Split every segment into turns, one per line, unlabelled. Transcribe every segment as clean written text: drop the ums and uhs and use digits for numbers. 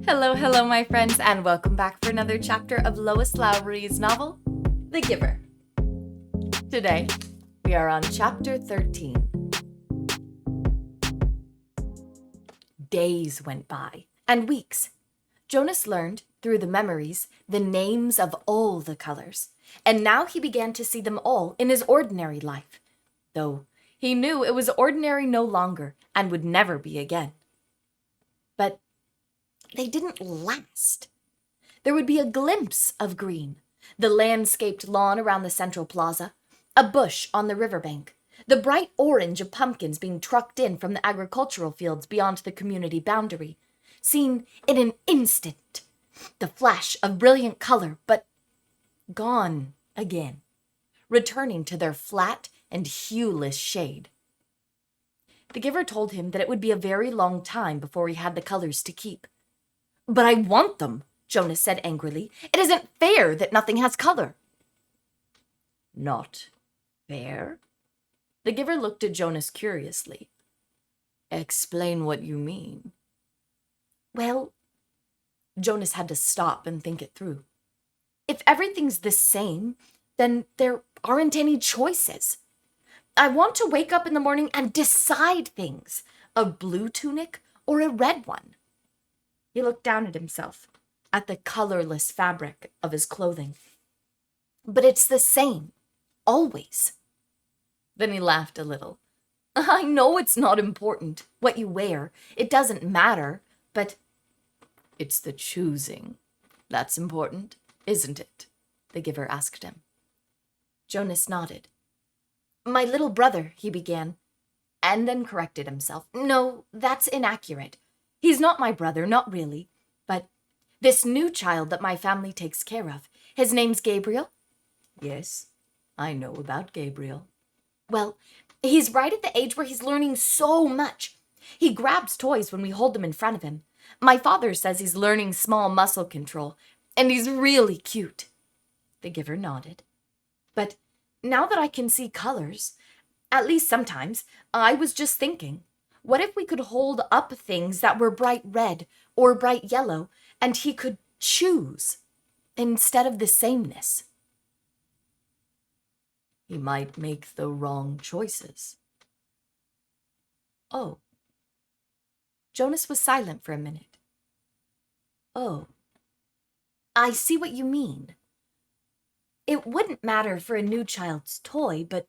Hello, my friends, and welcome back for another chapter of Lois Lowry's novel, The Giver. Today, we are on chapter 13. Days went by, and weeks. Jonas learned, through the memories, the names of all the colors, and now he began to see them all in his ordinary life, though he knew it was ordinary no longer and would never be again. But they didn't last. There would be a glimpse of green, the landscaped lawn around the central plaza, a bush on the riverbank, the bright orange of pumpkins being trucked in from the agricultural fields beyond the community boundary, seen in an instant, the flash of brilliant color, but gone again, returning to their flat and hueless shade. The giver told him that it would be a very long time before he had the colors to keep. "But I want them," Jonas said angrily. "It isn't fair that nothing has color." "Not fair?" The giver looked at Jonas curiously. "Explain what you mean." Well, Jonas had to stop and think it through. If everything's the same, then there aren't any choices. I want to wake up in the morning and decide things, a blue tunic or a red one. He looked down at himself, at the colorless fabric of his clothing. But it's the same, always. Then he laughed a little. "I know it's not important, what you wear. It doesn't matter, but it's the choosing that's important, isn't it?" the giver asked him. Jonas nodded. "My little brother," he began, and then corrected himself. "No, that's inaccurate. He's not my brother, not really, but this new child that my family takes care of. His name's Gabriel." "Yes, I know about Gabriel." "Well, he's right at the age where he's learning so much. He grabs toys when we hold them in front of him. My father says he's learning small muscle control, and he's really cute." The giver nodded. "But now that I can see colors, at least sometimes, I was just thinking, what if we could hold up things that were bright red or bright yellow, and he could choose instead of the sameness?" "He might make the wrong choices." "Oh." Jonas was silent for a minute. "Oh, I see what you mean. It wouldn't matter for a new child's toy, but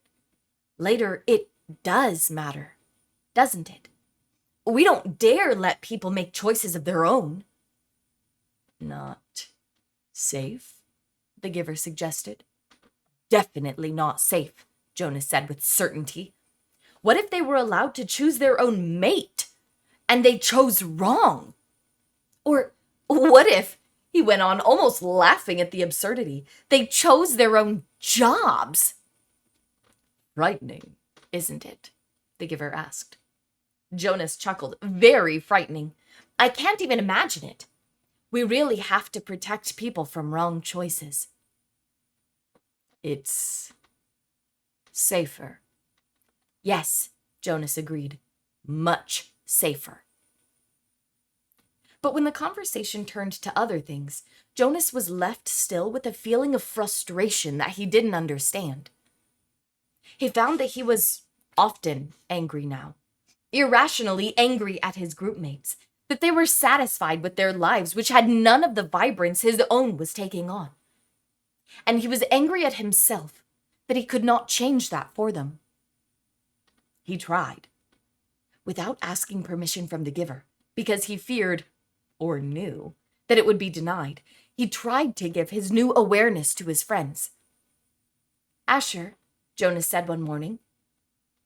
later it does matter, doesn't it? We don't dare let people make choices of their own." "Not safe?" the giver suggested. "Definitely not safe," Jonas said with certainty. "What if they were allowed to choose their own mate, and they chose wrong? Or what if," he went on, almost laughing at the absurdity, "they chose their own jobs?" "Frightening, isn't it?" the giver asked. Jonas chuckled. "Very frightening. I can't even imagine it. We really have to protect people from wrong choices." "It's safer." "Yes," Jonas agreed. "Much safer." But when the conversation turned to other things, Jonas was left still with a feeling of frustration that he didn't understand. He found that he was often angry now, irrationally angry at his groupmates, that they were satisfied with their lives, which had none of the vibrance his own was taking on. And he was angry at himself that he could not change that for them. He tried, without asking permission from the giver, because he feared, or knew, that it would be denied. He tried to give his new awareness to his friends. "Asher," Jonas said one morning,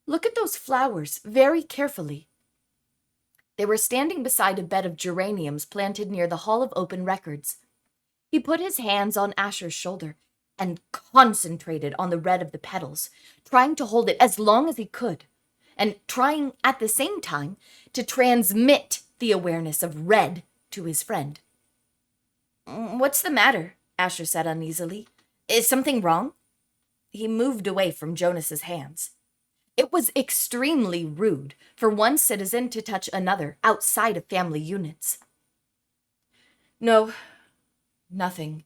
"look at those flowers very carefully." They were standing beside a bed of geraniums planted near the Hall of Open Records. He put his hands on Asher's shoulder and concentrated on the red of the petals, trying to hold it as long as he could, and trying at the same time to transmit the awareness of red to his friend. "What's the matter?" Asher said uneasily. "Is something wrong?" He moved away from Jonas's hands. It was extremely rude for one citizen to touch another outside of family units. No, nothing.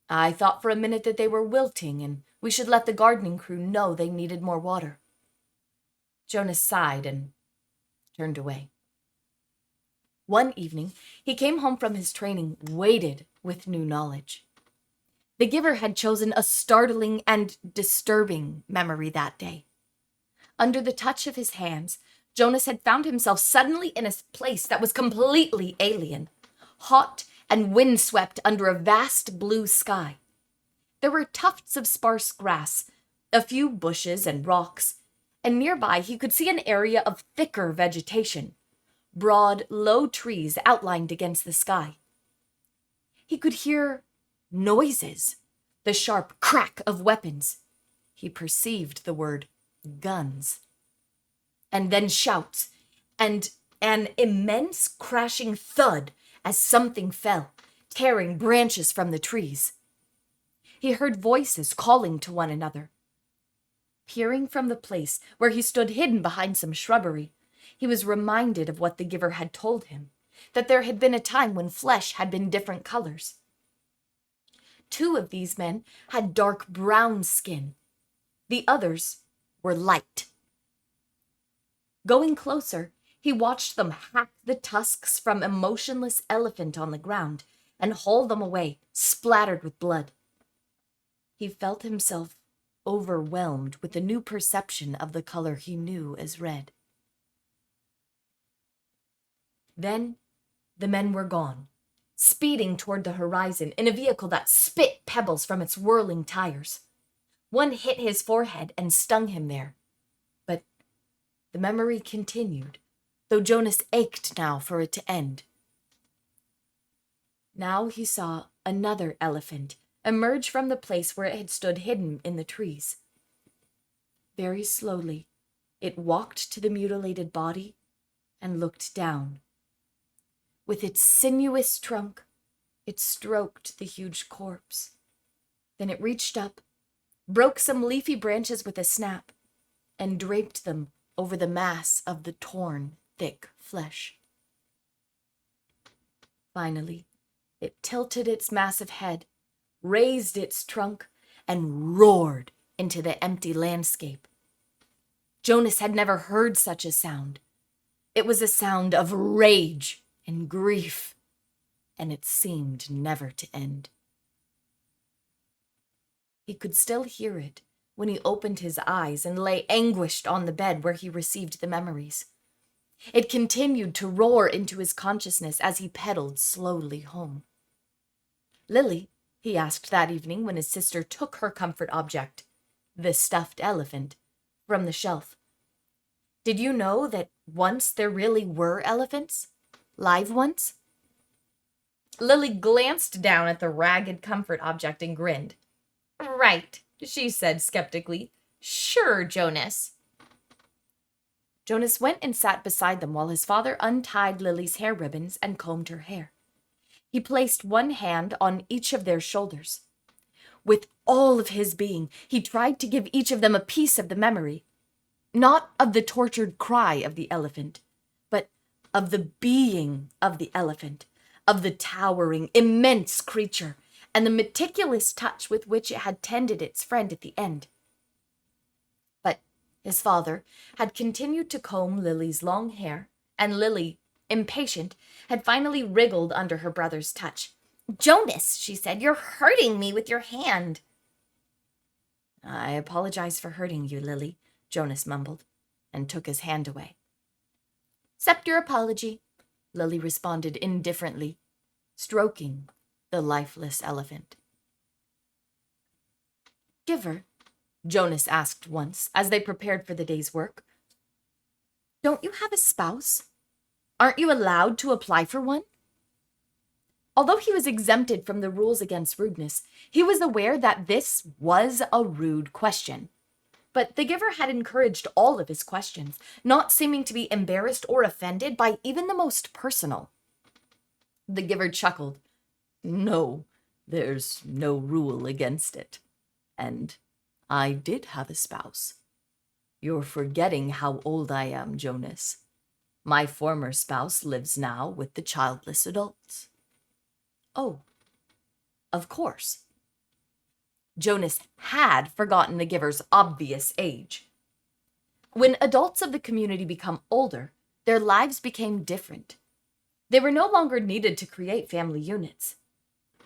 I thought for a minute that they were wilting and we should let the gardening crew know they needed more water. Jonas sighed and turned away. One evening, he came home from his training weighted with new knowledge. The giver had chosen a startling and disturbing memory that day. Under the touch of his hands, Jonas had found himself suddenly in a place that was completely alien, hot and windswept under a vast blue sky. There were tufts of sparse grass, a few bushes and rocks, and nearby he could see an area of thicker vegetation, broad, low trees outlined against the sky. He could hear noises, the sharp crack of weapons. He perceived the word guns. And then shouts, and an immense crashing thud as something fell, tearing branches from the trees. He heard voices calling to one another. Peering from the place where he stood hidden behind some shrubbery, he was reminded of what the giver had told him, that there had been a time when flesh had been different colors. 2 of these men had dark brown skin. The others were light. Going closer, he watched them hack the tusks from a motionless elephant on the ground and haul them away, splattered with blood. He felt himself overwhelmed with a new perception of the color he knew as red. Then the men were gone, speeding toward the horizon in a vehicle that spit pebbles from its whirling tires. One hit his forehead and stung him there. But the memory continued, though Jonas ached now for it to end. Now he saw another elephant emerge from the place where it had stood hidden in the trees. Very slowly, it walked to the mutilated body and looked down. With its sinuous trunk, it stroked the huge corpse. Then it reached up, broke some leafy branches with a snap, and draped them over the mass of the torn, thick flesh. Finally, it tilted its massive head, raised its trunk, and roared into the empty landscape. Jonas had never heard such a sound. It was a sound of rage and grief, and it seemed never to end. He could still hear it when he opened his eyes and lay anguished on the bed where he received the memories. It continued to roar into his consciousness as he pedaled slowly home. Lily, he asked that evening when his sister took her comfort object, the stuffed elephant, from the shelf. Did you know that once there really were elephants? Live ones? Lily glanced down at the ragged comfort object and grinned. Right, she said skeptically. Sure, Jonas. Jonas went and sat beside them while his father untied Lily's hair ribbons and combed her hair. He placed one hand on each of their shoulders. With all of his being, he tried to give each of them a piece of the memory, not of the tortured cry of the elephant, but of the being of the elephant, of the towering, immense creature, and the meticulous touch with which it had tended its friend at the end. But his father had continued to comb Lily's long hair, and Lily, impatient, had finally wriggled under her brother's touch. Jonas, she said, you're hurting me with your hand. I apologize for hurting you, Lily, Jonas mumbled, and took his hand away. Accept your apology, Lily responded indifferently, stroking the lifeless elephant. Giver, Jonas asked once, as they prepared for the day's work, don't you have a spouse? Aren't you allowed to apply for one? Although he was exempted from the rules against rudeness, he was aware that this was a rude question. But the giver had encouraged all of his questions, not seeming to be embarrassed or offended by even the most personal. The giver chuckled. No, there's no rule against it. And I did have a spouse. You're forgetting how old I am, Jonas. My former spouse lives now with the childless adults. Oh, of course. Jonas had forgotten the giver's obvious age. When adults of the community become older, their lives became different. They were no longer needed to create family units.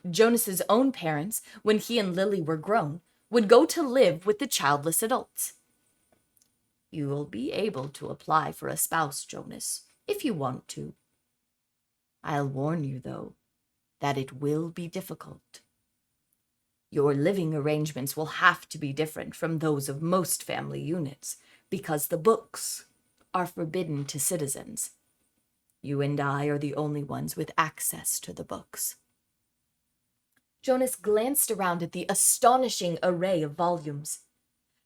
Jonas's own parents, when he and Lily were grown, would go to live with the childless adults. You will be able to apply for a spouse, Jonas, if you want to. I'll warn you, though, that it will be difficult. Your living arrangements will have to be different from those of most family units, because the books are forbidden to citizens. You and I are the only ones with access to the books. Jonas glanced around at the astonishing array of volumes.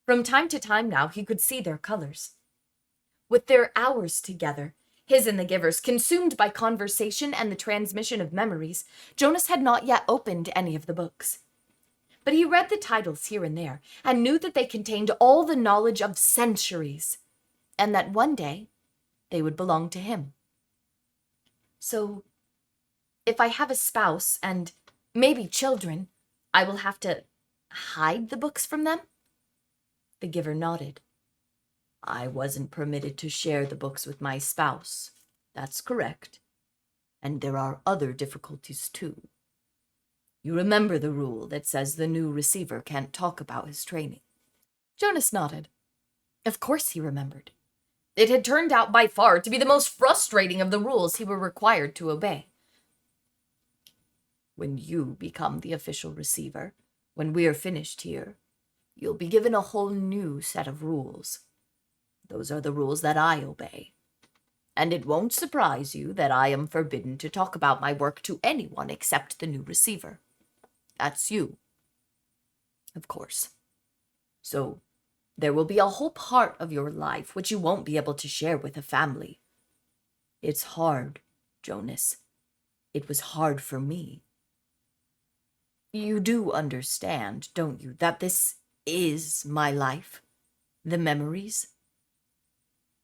From time to time now, he could see their colors. With their hours together, his and the giver's, consumed by conversation and the transmission of memories, Jonas had not yet opened any of the books. But he read the titles here and there, and knew that they contained all the knowledge of centuries, and that one day they would belong to him. So, if I have a spouse and maybe children, I will have to hide the books from them? The giver nodded. I wasn't permitted to share the books with my spouse. That's correct. And there are other difficulties too. You remember the rule that says the new receiver can't talk about his training? Jonas nodded. Of course he remembered. It had turned out by far to be the most frustrating of the rules he were required to obey. When you become the official receiver, when we're finished here, you'll be given a whole new set of rules. Those are the rules that I obey. And it won't surprise you that I am forbidden to talk about my work to anyone except the new receiver. That's you. Of course. So, there will be a whole part of your life which you won't be able to share with a family. It's hard, Jonas. It was hard for me. You do understand, don't you, that this is my life? The memories?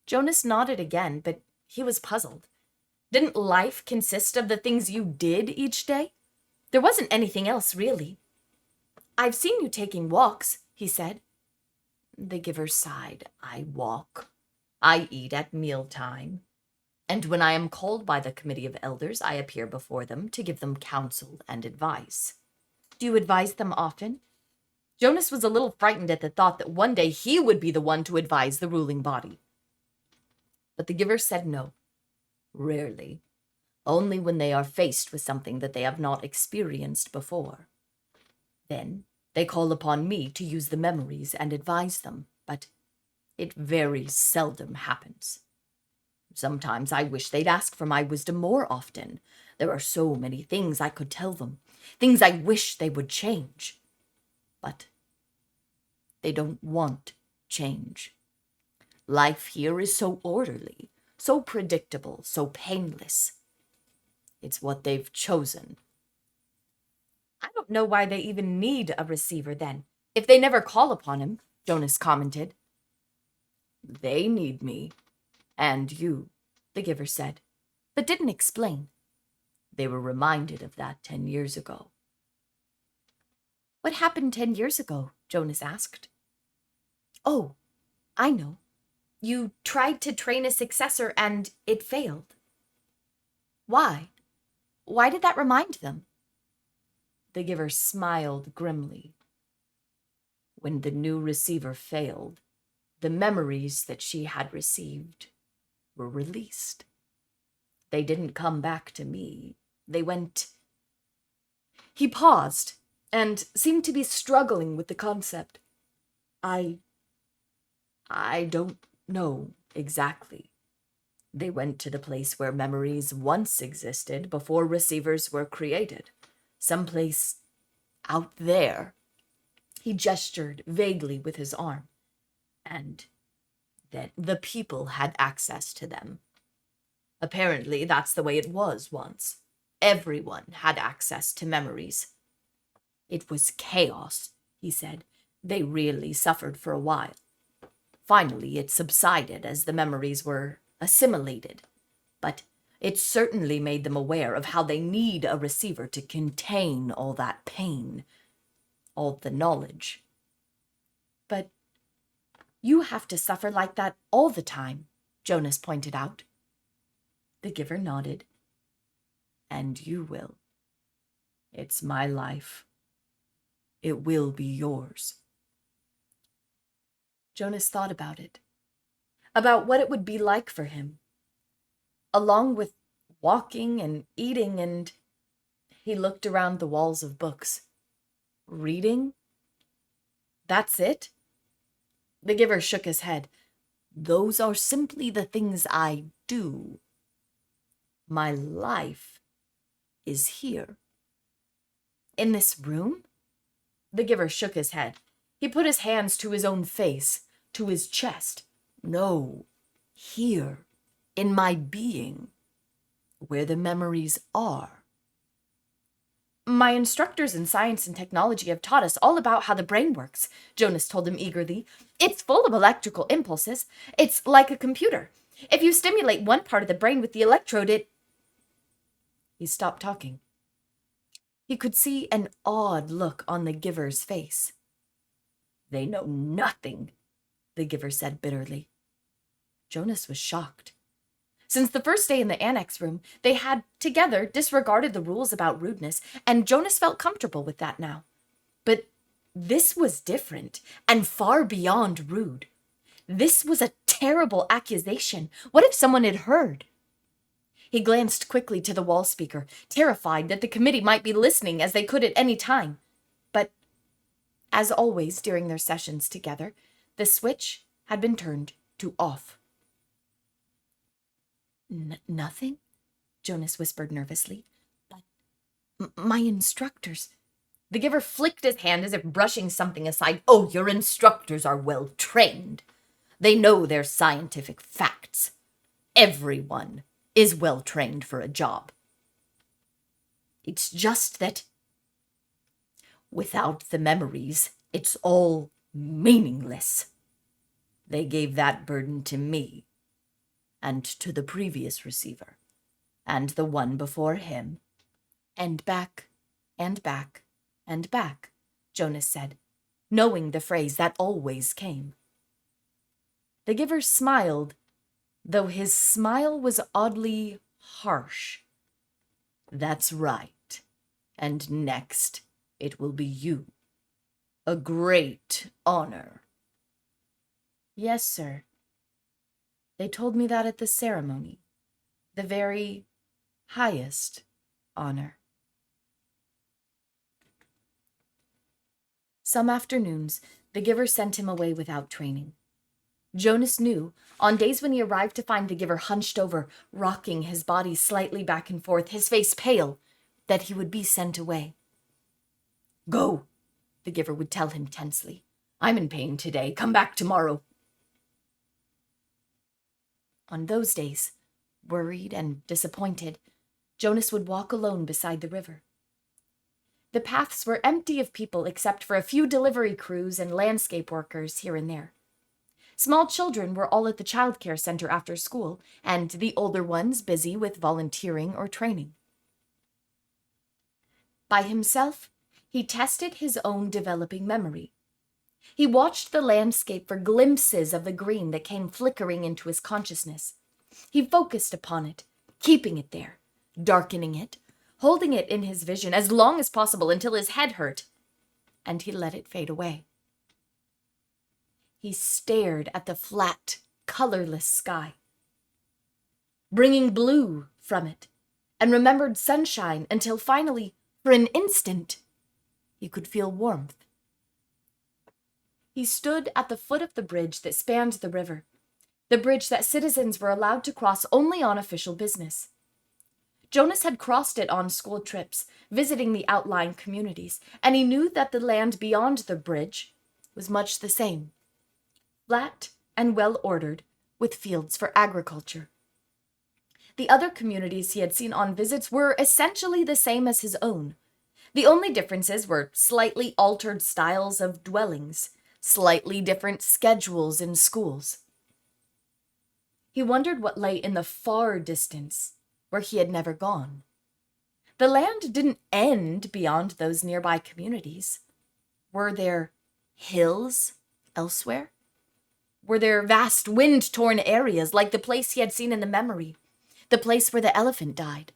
Jonas nodded again, but he was puzzled. Didn't life consist of the things you did each day? There wasn't anything else, really. I've seen you taking walks, he said. The giver sighed. I walk. I eat at mealtime. And when I am called by the committee of elders, I appear before them to give them counsel and advice. Do you advise them often? Jonas was a little frightened at the thought that one day he would be the one to advise the ruling body. But the giver said no. Rarely. Only when they are faced with something that they have not experienced before. Then they call upon me to use the memories and advise them, but it very seldom happens. Sometimes I wish they'd ask for my wisdom more often. There are so many things I could tell them, things I wish they would change. But they don't want change. Life here is so orderly, so predictable, so painless. It's what they've chosen. I don't know why they even need a receiver then, if they never call upon him, Jonas commented. They need me, and you, the giver said, but didn't explain. They were reminded of that 10 years ago. What happened 10 years ago? Jonas asked. Oh, I know. You tried to train a successor and it failed. Why? Why did that remind them? The giver smiled grimly. When the new receiver failed, the memories that she had received were released. They didn't come back to me. They went... He paused and seemed to be struggling with the concept. I don't know exactly. They went to the place where memories once existed before receivers were created. Someplace out there. He gestured vaguely with his arm. And then the people had access to them. Apparently, that's the way it was once. Everyone had access to memories. It was chaos, he said. They really suffered for a while. Finally, it subsided as the memories were assimilated. But It certainly made them aware of how they need a receiver to contain all that pain, all the knowledge. But you have to suffer like that all the time, Jonas pointed out. The giver nodded. And you will. It's my life. It will be yours. Jonas thought about it, about what it would be like for him, along with walking and eating, and he looked around the walls of books. Reading? That's it? The giver shook his head. Those are simply the things I do. My life is here. In this room? The giver shook his head. He put his hands to his own face, to his chest. No, here, in my being, where the memories are. My instructors in science and technology have taught us all about how the brain works, Jonas told him eagerly. It's full of electrical impulses. It's like a computer. If you stimulate one part of the brain with the electrode, He stopped talking. He could see an awed look on the giver's face. They know nothing, the giver said bitterly. Jonas was shocked. Since the first day in the annex room, they had, together, disregarded the rules about rudeness, and Jonas felt comfortable with that now. But this was different, and far beyond rude. This was a terrible accusation. What if someone had heard? He glanced quickly to the wall speaker, terrified that the committee might be listening as they could at any time. But, as always during their sessions together, the switch had been turned to off. Nothing? Jonas whispered nervously. But my instructors... The giver flicked his hand as if brushing something aside. Oh, your instructors are well trained. They know their scientific facts. Everyone is well trained for a job. It's just that without the memories, it's all meaningless. They gave that burden to me, and to the previous receiver, and the one before him, and back, and back, and back, Jonas said, knowing the phrase that always came. The giver smiled, though his smile was oddly harsh. That's right, and next it will be you. A great honor. Yes, sir. They told me that at the ceremony. The very highest honor. Some afternoons, the giver sent him away without training. Jonas knew, on days when he arrived to find the giver hunched over, rocking his body slightly back and forth, his face pale, that he would be sent away. Go, the giver would tell him tensely. I'm in pain today. Come back tomorrow. On those days, worried and disappointed, Jonas would walk alone beside the river. The paths were empty of people except for a few delivery crews and landscape workers here and there. Small children were all at the childcare center after school, and the older ones busy with volunteering or training. By himself, he tested his own developing memory. He watched the landscape for glimpses of the green that came flickering into his consciousness. He focused upon it, keeping it there, darkening it, holding it in his vision as long as possible until his head hurt, and he let it fade away. He stared at the flat, colorless sky, bringing blue from it, and remembered sunshine until finally, for an instant, he could feel warmth. He stood at the foot of the bridge that spanned the river, the bridge that citizens were allowed to cross only on official business. Jonas had crossed it on school trips, visiting the outlying communities, and he knew that the land beyond the bridge was much the same. Flat and well-ordered, with fields for agriculture. The other communities he had seen on visits were essentially the same as his own. The only differences were slightly altered styles of dwellings, slightly different schedules in schools. He wondered what lay in the far distance, where he had never gone. The land didn't end beyond those nearby communities. Were there hills elsewhere? Were there vast wind-torn areas like the place he had seen in the memory, the place where the elephant died?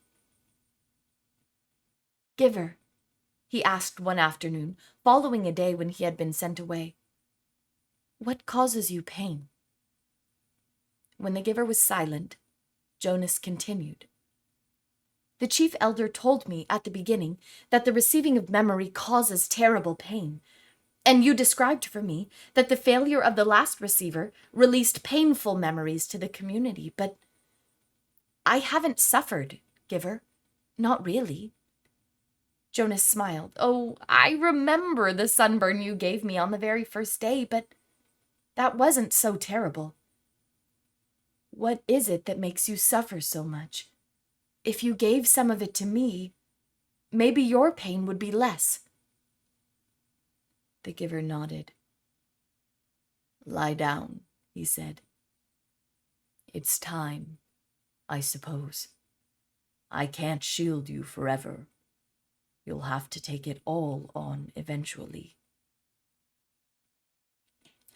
Giver, he asked one afternoon, following a day when he had been sent away, what causes you pain? When the giver was silent, Jonas continued. The chief elder told me at the beginning that the receiving of memory causes terrible pain, and you described for me that the failure of the last receiver released painful memories to the community, but I haven't suffered, Giver. Not really. Jonas smiled. Oh, I remember the sunburn you gave me on the very first day, but that wasn't so terrible. What is it that makes you suffer so much? If you gave some of it to me, maybe your pain would be less. The giver nodded. Lie down, he said. It's time, I suppose. I can't shield you forever. You'll have to take it all on eventually.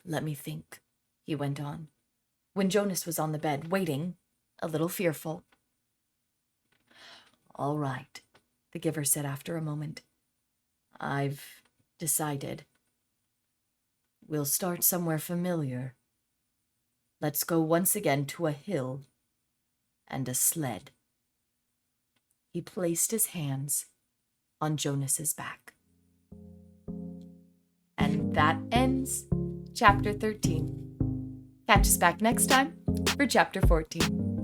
Let me think, he went on, when Jonas was on the bed, waiting, a little fearful. All right, the giver said after a moment. I've decided. We'll start somewhere familiar. Let's go once again to a hill and a sled. He placed his hands on Jonas's back. And that ends Chapter 13. Catch us back next time for Chapter 14.